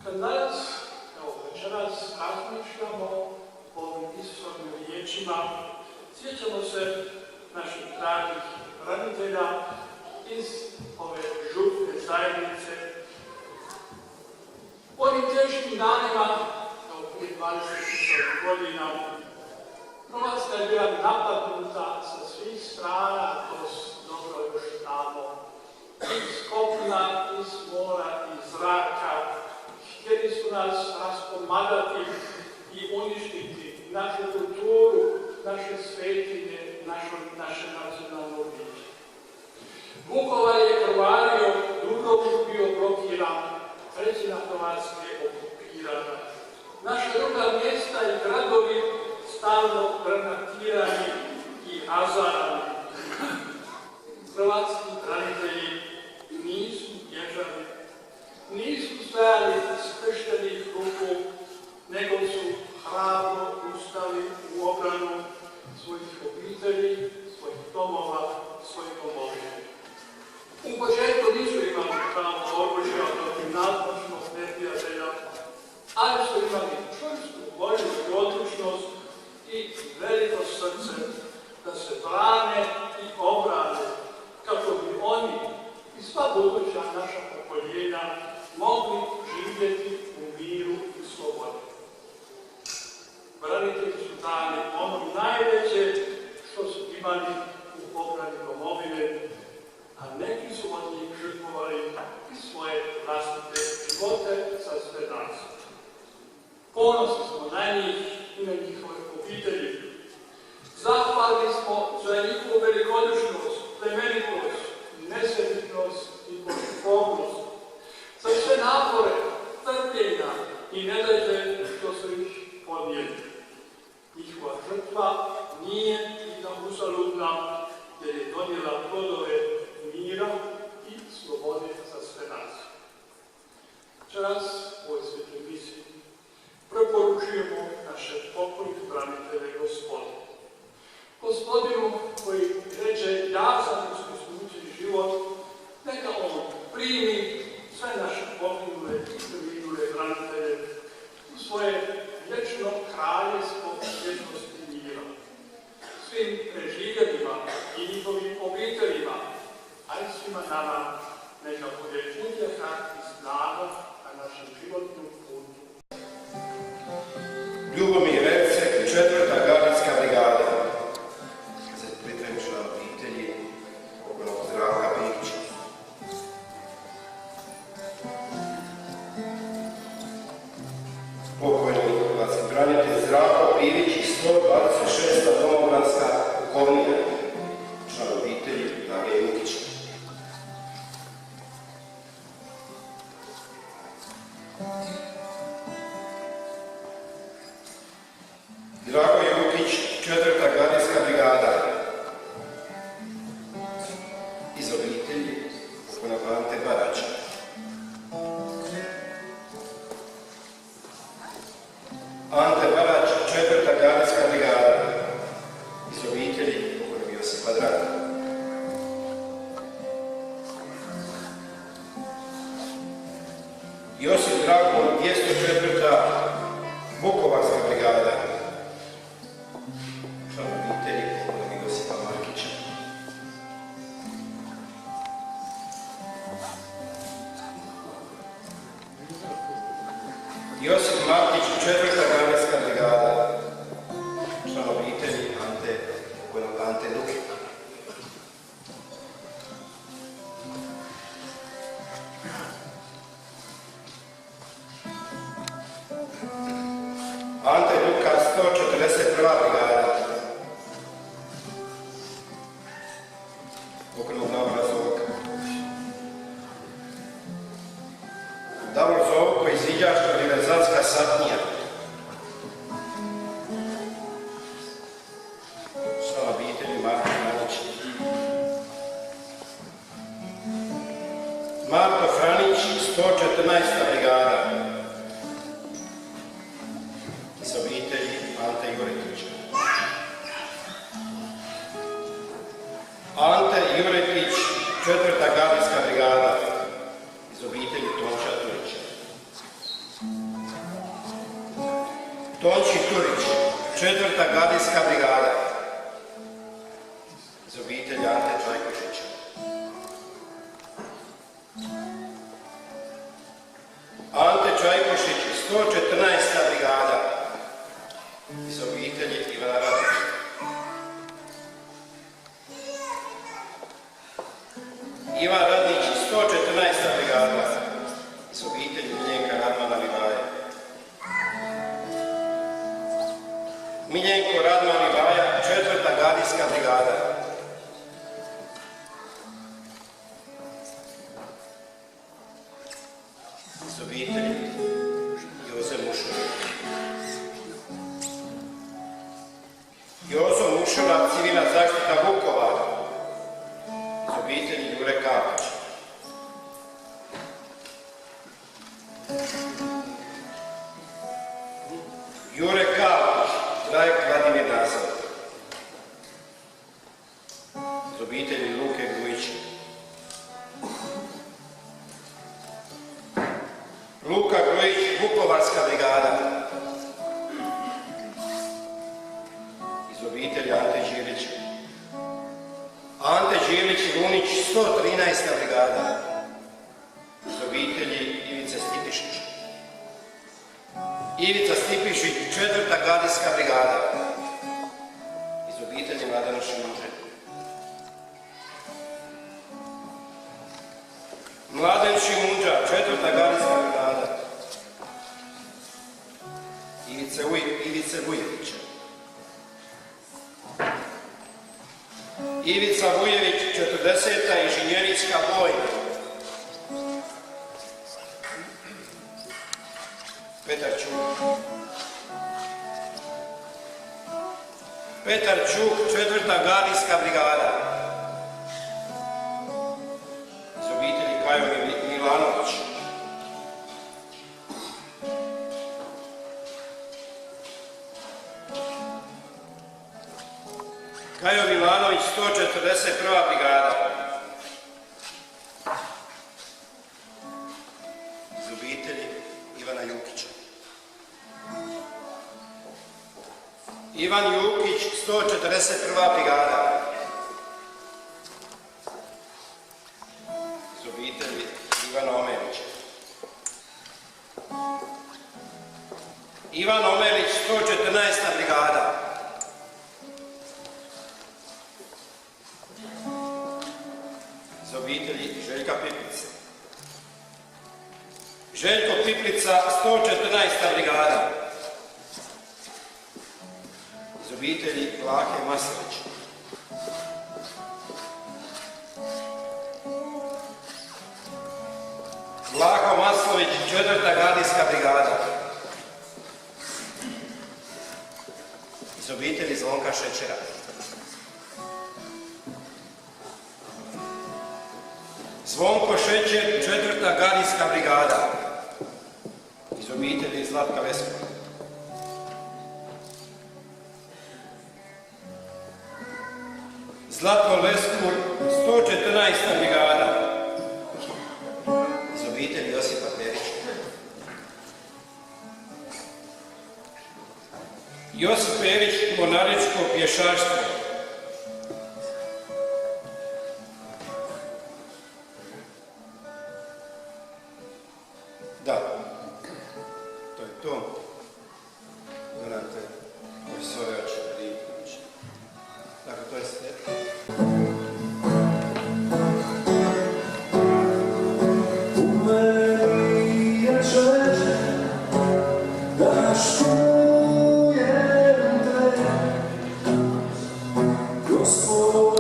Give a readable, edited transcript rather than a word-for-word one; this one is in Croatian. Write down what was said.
Kad danas, evo večeras, razmišljamo o ovim Isusovim riječima, sjećamo se naših dragih roditelja iz ove župne zajednice. U ovim teškim danima, evo prije 20 godina, Hrvatska je bila napadnuta sa svih strana, to dobro još znamo, iz kopna, iz mora, iz zraka. Htjeli su nas raskomadati i uništiti našu kulturu, naše svetinje, naše nacionalno biće. Vukovar je krvario, Dubrovnik bio blokiran, trećina Hrvatske okupirana. Naša druga mjesta i gradovi stalno granatirani i razarani. Hrvatski branitelji nisu bježali, nisu stajali skrštenih ruku, nego su hrabro ustali u obranu svojih obitelji, svojih domova, svojih domovine. U početku nisu imali pravo oružja protiv nadmoćnog neprijatelja, ali su imali čvrstu volju i odlučnost i veliko srce da se brane i obrane kako bi oni i sva buduća naša pokoljenja mogli živjeti u miru i slobodi. Branitelji su dali ono najveće što su imali u obrani domovine, a neki su od njih žrtvovali i svoje vlastite živote za sve nas. Ponosni smo na njih i na njihove obitelji. Zahvalni smo za njihovu velikodušnost, plemenitost, nesebičnost i požrtvovnost, za sve napore, trpljenja i nedaće što su ih podnijeli. Njihova žrtva nije bila uzaludna, jer je donijela plodove mira i slobode za sve nas. Večeras u ovoj svetoj misiji preporučujemo naše pokojne branitelje Gospodinu. Gospodinu koji reče: ja sam uskrsnući život, neka on primi sve naše poginule i preminule branitelje u svoje vječno kraljevstvo vječnosti i mira. Svim preživjelima i njihovim obiteljima, a i svima nama, neka bude utjeha i snaga na našem životnom putu. Ljubomir Erceg, 4. gardijska brigada. Za pripremčna obitelji pokojnog Zdravka Pivića. Pokojni hrvatski branitelj Zdravko Pivić iz 126. domobranska pukovnika, član obitelji Drage Jukića. Drago Jukić, 4. gardijska brigada. Iz obitelji pokojnog Ante Josip Drago, 204. Vukovarska brigada. Član obitelji pokojnog Josipa Markića. Josip Markić, 4. gardijska brigada. Član obitelji pokojnog Ante Luke. Ante Luka, 141. brigada. Pokojnog Davora Zovka. Davor Zovko, izviđačka univerzalska satnija. Član obitelji Marko Franić. Marko Franić, 114. brigada. Iz obitelji Ante Juretića. Ante Juretić, 4. gardijska brigada. Iz obitelji Tonča Turića. Tonči Turić, 4. gardijska brigada. Iz obitelji Ante Čajkošića. Ante Čajkošić, 114. brigada. Iz obitelji Ivana Radnića. Ivan Radnić, 114. brigada. Iz obitelji Miljenka Radmana Livaja. Miljenko Radman Livaja, 4. gardijska brigada. Iz obitelji Joze Mušura. Jozo Mušura, civilna zaštita Vukovara. Iz obitelji Jure Kapić. Jure Kapić, Trajek Vladimir Nazor. Iz obitelji Luke Grujića. Luka Grujić, Vukovarska brigada. Iz obitelji Ante Đilić. Ante Đilić Lunić, 113. brigada. Iz obitelji Ivice Stipišić. Ivica Stipišić, 4. gardijska brigada. Iz obitelji Mladena Šimuže. Mladen Šimuđa, 4. gardijska brigada. Ivice Vujevića. Ivica Vujević, 40. inženjerijska bojna. Petar Čuk. Petar Čuk, 4. gardijska brigada. Iz obitelji Kajo Milanović. Kajo Milanović, 141. brigada. Iz obitelji Ivana Jukića. Ivan Jukić, 141. brigada. Iz obitelji Ivana Omelića. Ivan Omelić, 114. brigada. Iz obitelji Željka Piplice. Željko Piplica, 114. brigada. Iz obitelji Vlahe Maslić. Vlaho Maslović, 4. gardijska brigada. Iz obitelji Zvonka Šećera. Zvonko Šećer, 4. gardijska brigada. Iz obitelji Zlatka Leskova. Zlatko Leskur, 114. brigada. Iz obitelji Josipa Perića. Josip Pević, mornaričko pješaštvo. Da, to je to. Gledajte, profesore Očević. Dakle, to je sve. Gospod